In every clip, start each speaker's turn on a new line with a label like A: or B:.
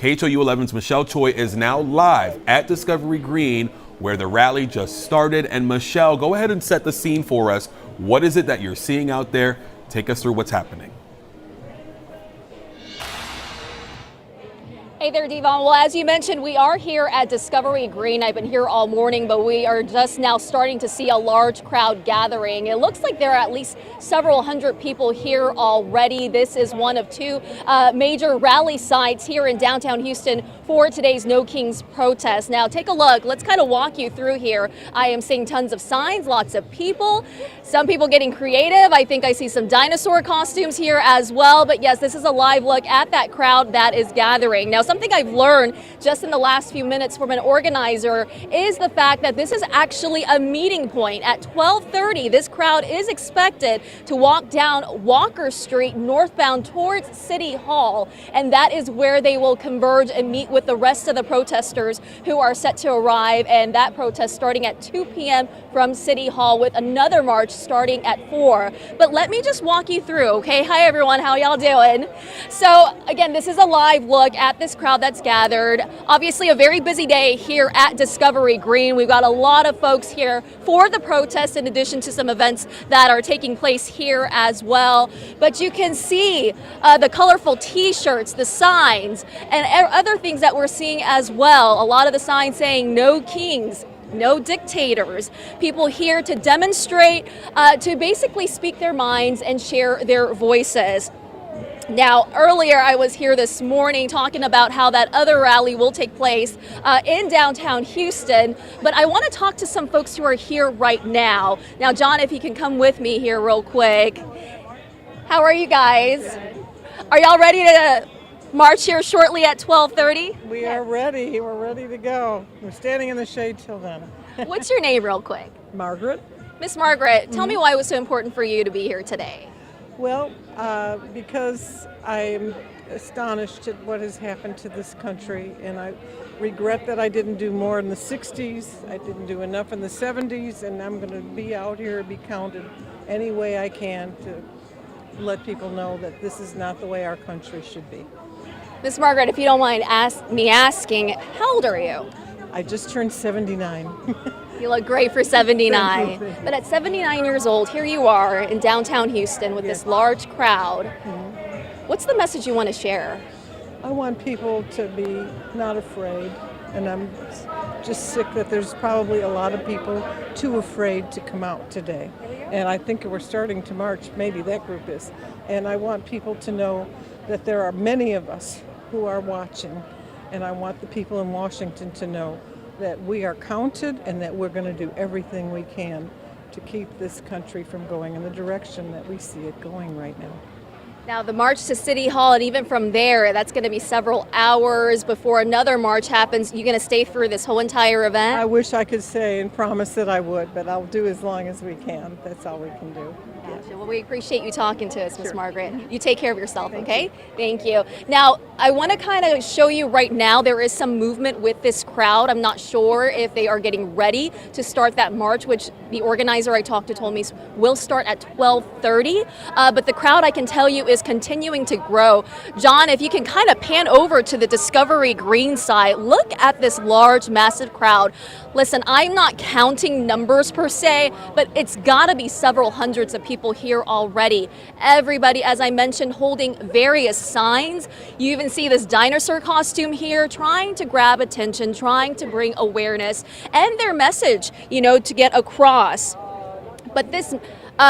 A: KHOU11's Michelle Choi is now live at Discovery Green, where the rally just started. And Michelle, go ahead and set the scene for us. What is it that you're seeing out there? Take us through what's happening.
B: Hey there, Devon. Well, as you mentioned, we are here at Discovery Green. I've been here all morning, but we are just now starting to see a large crowd gathering. It looks like there are at least several hundred people here already. This is one of two major rally sites here in downtown Houston for today's No Kings protest. Now, take a look. Let's kind of walk you through here. I am seeing tons of signs, lots of people, some people getting creative. I think I see some dinosaur costumes here as well. But yes, this is a live look at that crowd that is gathering. Now, something I've learned just in the last few minutes from an organizer is the fact that this is actually a meeting point. At 12:30, this crowd is expected to walk down Walker Street northbound towards City Hall, and that is where they will converge and meet with the rest of the protesters who are set to arrive, and that protest starting at 2 p.m. from City Hall with another march starting at 4. But let me just walk you through, okay? Hi everyone, how y'all doing? So again, this is a live look at this crowd that's gathered. Obviously a very busy day here at Discovery Green. We've got a lot of folks here for the protest in addition to some events that are taking place here as well. But you can see the colorful t-shirts, the signs, and other things that we're seeing as well. A lot of the signs saying no kings, no dictators. People here to demonstrate, to basically speak their minds and share their voices. Now, earlier I was here this morning talking about how that other rally will take place in downtown Houston, but I want to talk to some folks who are here right now. Now, John, if you can come with me here real quick. How are you guys? Are y'all ready to march here shortly at 12:30?
C: We are ready. We're ready to go. We're standing in the shade till then.
B: What's your name real quick?
C: Margaret.
B: Miss Margaret, tell me why it was so important for you to be here today.
C: Well, because I'm astonished at what has happened to this country, and I regret that I didn't do more in the 60s. I didn't do enough in the 70s, and I'm going to be out here and be counted any way I can to let people know that this is not the way our country should be.
B: Miss Margaret, if you don't mind me asking, how old are you?
C: I just turned 79.
B: You look great for 79.
C: Thank you.
B: But at 79 years old, here you are in downtown Houston with this large crowd. What's the message you want to share?
C: I want people to be not afraid, and I'm just sick that there's probably a lot of people too afraid to come out today. And I think we're starting to march, maybe that group is. And I want people to know that there are many of us who are watching, and I want the people in Washington to know that we are counted and that we're going to do everything we can to keep this country from going in the direction that we see it going right now.
B: Now, the march to City Hall, and even from there, that's going to be several hours before another march happens. You're going to stay through this whole entire event?
C: I wish I could say and promise that I would, but I'll do as long as we can. That's all we can do.
B: Gotcha. Well, we appreciate you talking to us, Ms.
C: Sure.
B: Margaret. You take care of yourself, okay? Thank you. Now, I want to kind of show you right now, there is some movement with this crowd. I'm not sure if they are getting ready to start that march, which the organizer I talked to told me will start at 12:30. But the crowd, I can tell you, is continuing to grow. John, if you can kind of pan over to the Discovery Green side, look at this large, massive crowd. Listen, I'm not counting numbers per se, but it's got to be several hundreds of people here already. Everybody, as I mentioned, holding various signs. You even see this dinosaur costume here, trying to grab attention, trying to bring awareness and their message, to get across. But this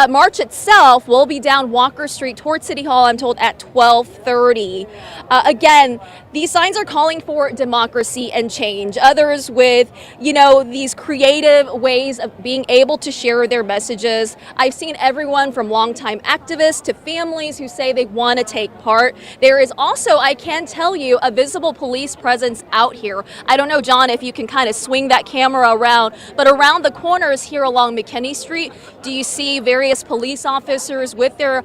B: march itself will be down Walker Street towards City Hall, I'm told, at 12:30. Again, these signs are calling for democracy and change. Others with, these creative ways of being able to share their messages. I've seen everyone from longtime activists to families who say they want to take part. There is also, I can tell you, a visible police presence out here. I don't know, John, if you can kind of swing that camera around, but around the corners here along McKinney Street, do you see various police officers with their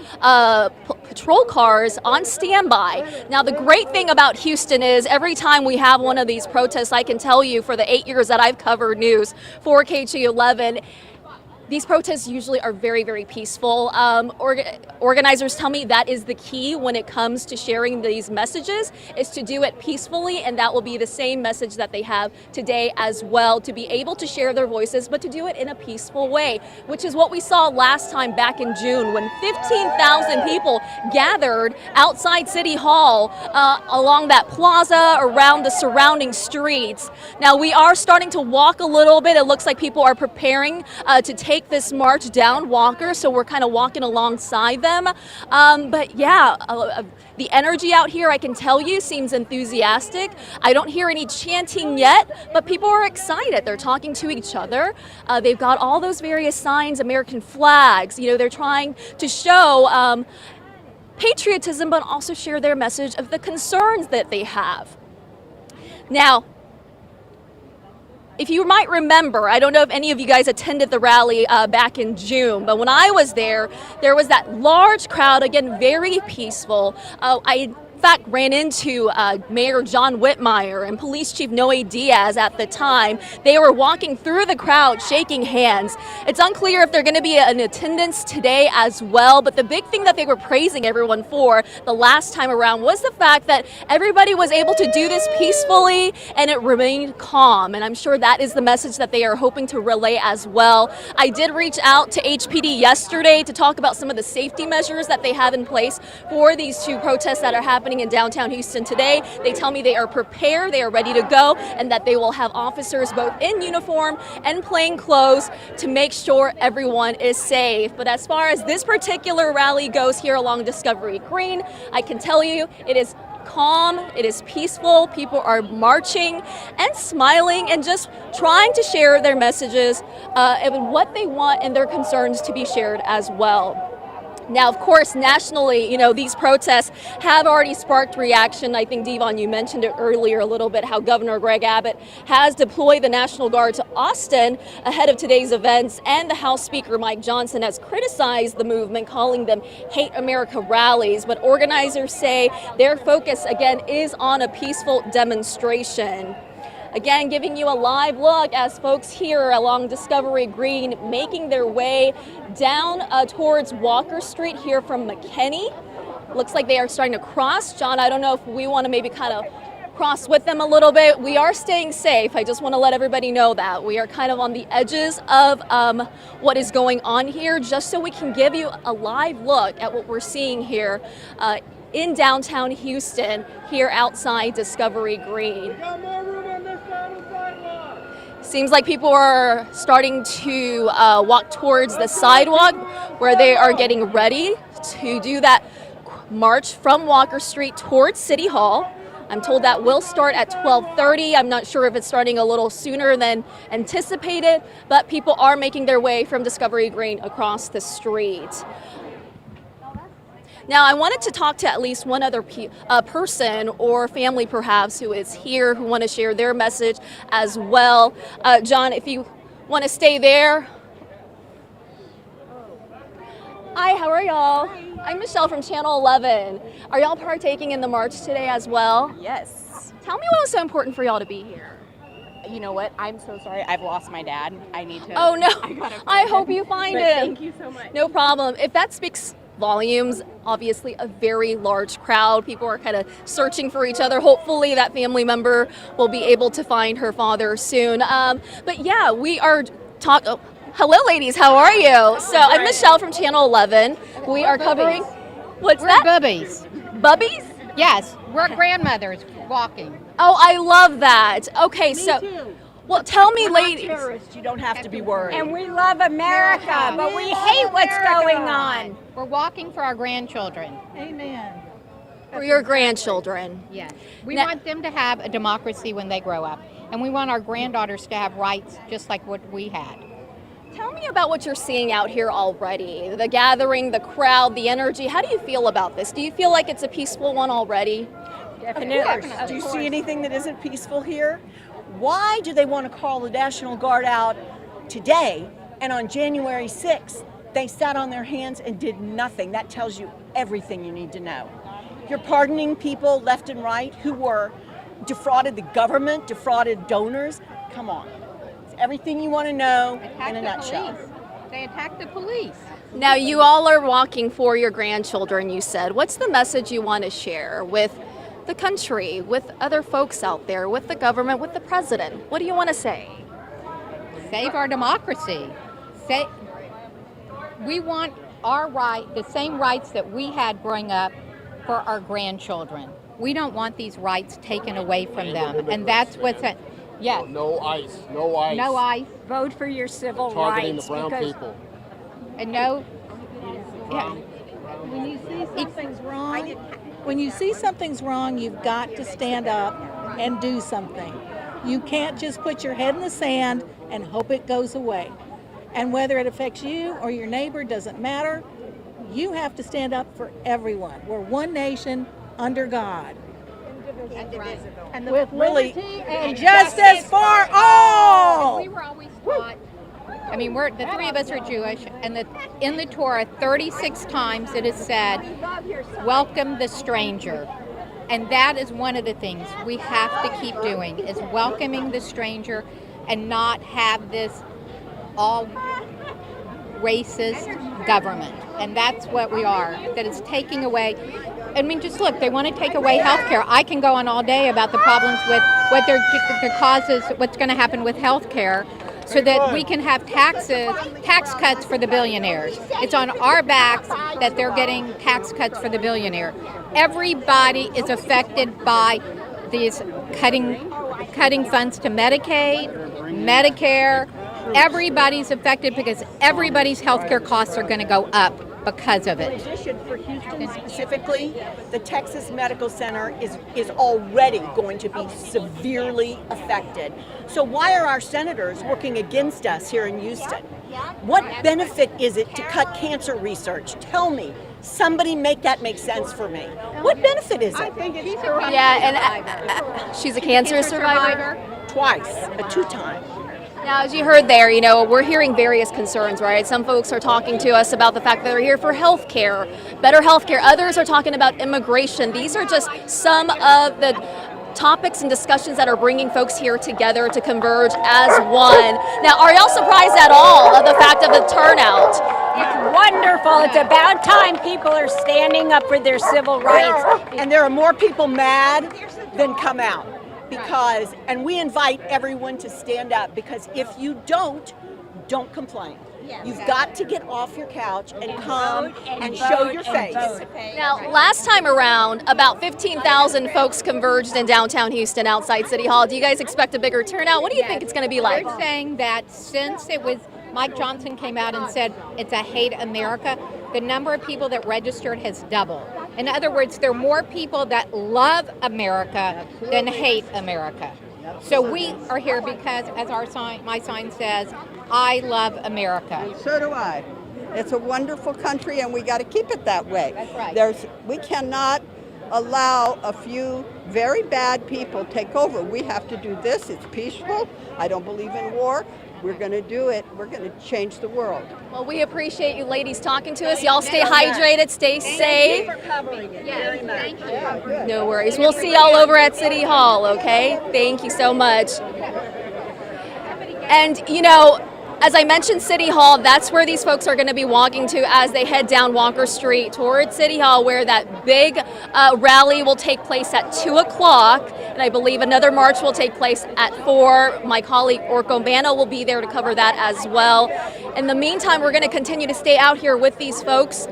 B: patrol cars on standby? Now, the great thing about Houston is every time we have one of these protests, I can tell you for the 8 years that I've covered news for KHOU11, These protests usually are very, very peaceful. Organizers tell me that is the key when it comes to sharing these messages, is to do it peacefully, and that will be the same message that they have today as well, to be able to share their voices, but to do it in a peaceful way, which is what we saw last time back in June when 15,000 people gathered outside City Hall along that plaza, around the surrounding streets. Now we are starting to walk a little bit. It looks like people are preparing to take this march down Walker, so we're kind of walking alongside them. But yeah, the energy out here, I can tell you, seems enthusiastic. I don't hear any chanting yet, but people are excited. They're talking to each other. They've got all those various signs, American flags. You know, they're trying to show patriotism, but also share their message of the concerns that they have. Now, if you might remember, I don't know if any of you guys attended the rally back in June, but when I was there, there was that large crowd, again, very peaceful. I in fact ran into Mayor John Whitmire and Police Chief Noe Diaz at the time. They were walking through the crowd, shaking hands. It's unclear if they're going to be in attendance today as well, but the big thing that they were praising everyone for the last time around was the fact that everybody was able to do this peacefully and it remained calm, and I'm sure that is the message that they are hoping to relay as well. I did reach out to HPD yesterday to talk about some of the safety measures that they have in place for these two protests that are happening in downtown Houston today. They tell me they are prepared, they are ready to go, and that they will have officers both in uniform and plain clothes to make sure everyone is safe. But as far as this particular rally goes here along Discovery Green, I can tell you it is calm, it is peaceful. People are marching and smiling and just trying to share their messages and what they want and their concerns to be shared as well. Now, of course, nationally, you know, these protests have already sparked reaction. I think, Devon, you mentioned it earlier a little bit, how Governor Greg Abbott has deployed the National Guard to Austin ahead of today's events, and the House Speaker Mike Johnson has criticized the movement, calling them Hate America rallies. But organizers say their focus, again, is on a peaceful demonstration. Again, giving you a live look as folks here along Discovery Green making their way down towards Walker Street here from McKinney. Looks like they are starting to cross. John, I don't know if we want to maybe kind of cross with them a little bit. We are staying safe. I just want to let everybody know that. We are kind of on the edges of what is going on here, just so we can give you a live look at what we're seeing here in downtown Houston, here outside Discovery Green. Seems like people are starting to walk towards the sidewalk where they are getting ready to do that march from Walker Street towards City Hall. I'm told that will start at 12:30. I'm not sure if it's starting a little sooner than anticipated, but people are making their way from Discovery Green across the street. Now, I wanted to talk to at least one other person or family perhaps who is here, who want to share their message as well. John, if you want to stay there. Hi, how are y'all? Hi. I'm Michelle from Channel 11. Are y'all partaking in the march today as well?
D: Yes.
B: Tell me what was so important for y'all to be here.
D: You know what? I'm so sorry. I've lost my dad. I need to.
B: Oh, no. I hope you find him.
D: Thank you so much.
B: No problem. If that speaks volumes, obviously a very large crowd. People are kind of searching for each other. Hopefully that family member will be able to find her father soon. But yeah, we are talking. Oh, hello, ladies. How are you? So I'm Michelle from Channel 11. We are covering. What's that?
E: Bubbies.
B: Bubbies?
E: Yes, we're grandmothers walking.
B: Oh, I love that. Okay, so.
D: Too.
B: Well, tell me,
D: We're not
B: ladies.
D: terrorists. You don't have to be worried.
F: And we love America, but we hate what's going on.
E: We're walking for our grandchildren.
D: Amen.
B: For your grandchildren.
E: Yes. We
B: Now-
E: want them to have a democracy when they grow up. And we want our granddaughters to have rights just like what we had.
B: Tell me about what you're seeing out here already. The gathering, the crowd, the energy. How do you feel about this? Do you feel like it's a peaceful one already?
D: Definitely. Do you see anything that isn't peaceful here? Why do they want to call the National Guard out today, and on January 6th, they sat on their hands and did nothing? That tells you everything you need to know. You're pardoning people left and right who were defrauded the government, defrauded donors. Come on. It's everything you want to know in a nutshell.
E: They attacked the police.
B: Now, you all are walking for your grandchildren, you said. What's the message you want to share with the country, with other folks out there, with the government, with the president? What do you want to say?
E: Save our democracy. We want our the same rights that we had growing up for our grandchildren. We don't want these rights taken away from them. And that's what's at, yes.
G: No ICE, no ICE.
E: No ICE.
F: Vote for your civil
G: Targeting
F: rights
G: the brown
F: because
G: people.
E: And no, yeah.
H: When you see something's wrong, you've got to stand up and do something. You can't just put your head in the sand and hope it goes away. And whether it affects you or your neighbor doesn't matter. You have to stand up for everyone. We're one nation under God.
D: And
H: With
D: really,
H: liberty and justice for all.
E: We were always taught. I mean, the three of us are Jewish, and in the Torah, 36 times it is said, "Welcome the stranger," and that is one of the things we have to keep doing: is welcoming the stranger, and not have this all racist government. And that's what we are. That it's taking away. I mean, just look, they want to take away health care. I can go on all day about the problems with what the causes, what's going to happen with health care, so that we can have tax cuts for the billionaires. It's on our backs that they're getting tax cuts for the billionaire. Everybody is affected by these cutting funds to Medicaid, Medicare. Everybody's affected because everybody's health care costs are going to go up because of it.
D: For Houston specifically, the Texas Medical Center is already going to be severely affected. So why are our senators working against us here in Houston? What benefit is it to cut cancer research? Tell me. Somebody make that make sense for me. What benefit is it?
B: Yeah, and she's a cancer survivor.
D: Twice, a 2-time.
B: Now, as you heard there, we're hearing various concerns, right? Some folks are talking to us about the fact that they're here for health care, better health care. Others are talking about immigration. These are just some of the topics and discussions that are bringing folks here together to converge as one. Now, are y'all surprised at all of the fact of the turnout?
F: it's wonderful. It's about time people are standing up for their civil rights.
D: And there are more people mad than come out. Because, and we invite everyone to stand up, because if you don't complain. You've got to get off your couch and come and show your face.
B: Now, last time around, about 15,000 folks converged in downtown Houston outside City Hall. Do you guys expect a bigger turnout? What do you think it's going to be like?
E: We're saying that since it was, Mike Johnson came out and said it's a hate America, the number of people that registered has doubled. In other words, there are more people that love America than hate America. So we are here because, as my sign says, I love America.
I: So do I. It's a wonderful country, and we got to keep it that way.
E: That's right.
I: We cannot allow a few very bad people take over. We have to do this. It's peaceful. I don't believe in war. We're going to do it. We're going to change the world.
B: Well, we appreciate you ladies talking to us. Y'all stay hydrated, stay safe.
D: Thank you for covering it very much.
I: Yeah,
B: No worries. We'll see y'all over at City Hall, okay? Thank you so much. And, as I mentioned, City Hall, that's where these folks are going to be walking to as they head down Walker Street towards City Hall, where that big rally will take place at 2 o'clock. And I believe another march will take place at 4. My colleague Orko Bano will be there to cover that as well. In the meantime, we're going to continue to stay out here with these folks,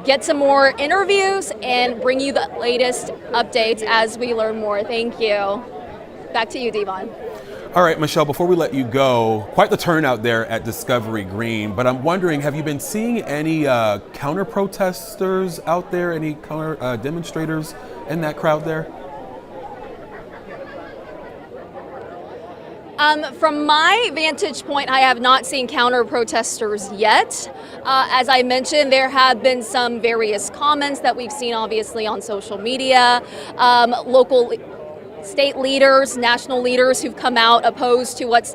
B: get some more interviews, and bring you the latest updates as we learn more. Thank you. Back to you, Devon.
A: All right, Michelle, before we let you go, quite the turnout there at Discovery Green, but I'm wondering, have you been seeing any counter-protesters out there, any counter demonstrators in that crowd there?
B: From my vantage point, I have not seen counter-protesters yet. As I mentioned, there have been some various comments that we've seen, obviously, on social media. Local state leaders, national leaders who've come out opposed to what's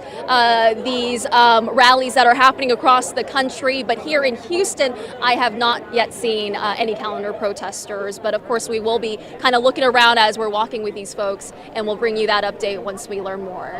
B: these rallies that are happening across the country. But here in Houston, I have not yet seen any calendar protesters. But of course, we will be kind of looking around as we're walking with these folks, and we'll bring you that update once we learn more.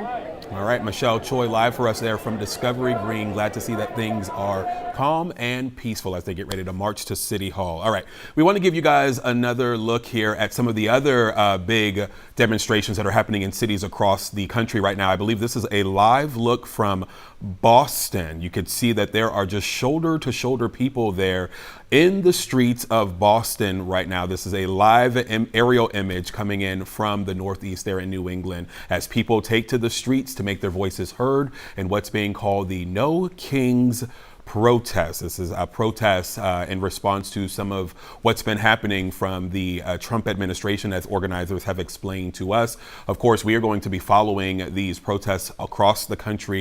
A: All right, Michelle Choi live for us there from Discovery Green. Glad to see that things are calm and peaceful as they get ready to march to City Hall. All right, we want to give you guys another look here at some of the other big demonstrations that are happening in cities across the country right now. I believe this is a live look from Boston. You could see that there are just shoulder to shoulder people there in the streets of Boston right now. This is a live aerial image coming in from the Northeast there in New England as people take to the streets to make their voices heard in what's being called the No Kings protest. This is a protest in response to some of what's been happening from the Trump administration, as organizers have explained to us. Of course, we are going to be following these protests across the country.